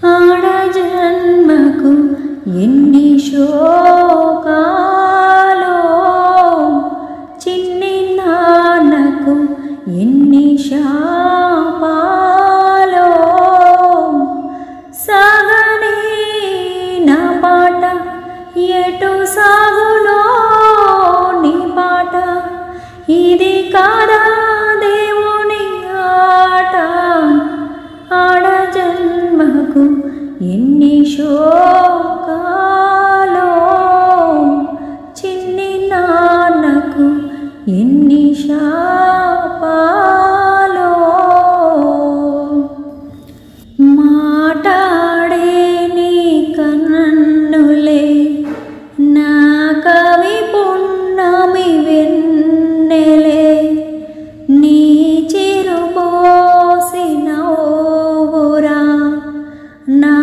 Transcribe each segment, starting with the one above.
ఆడ జన్మకు ఎన్ని శోకాలో, చిన్ని నాన్నకు ఎన్ని శాపాలో. సాగని నా పాట ఎటు సాగునో నీ పాట, ఇది కాదా దేవుని ఆట. ఆడ జన్మకు ఎన్ని శోకాలో, చిన్ని నాన్నకు ఎన్ని శాపాలో. మాటాడే నీ కన్నులే నా కవి పున్నమి వెన్నెలే, నీ చిరుపోసిన ఓవురా నా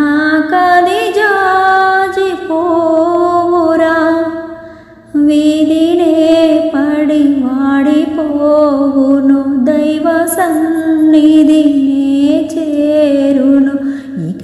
కది జాజి పోవురా. వీధినే పడి వాడిపోవును, దైవ సన్నిధినే చేరును. ఇక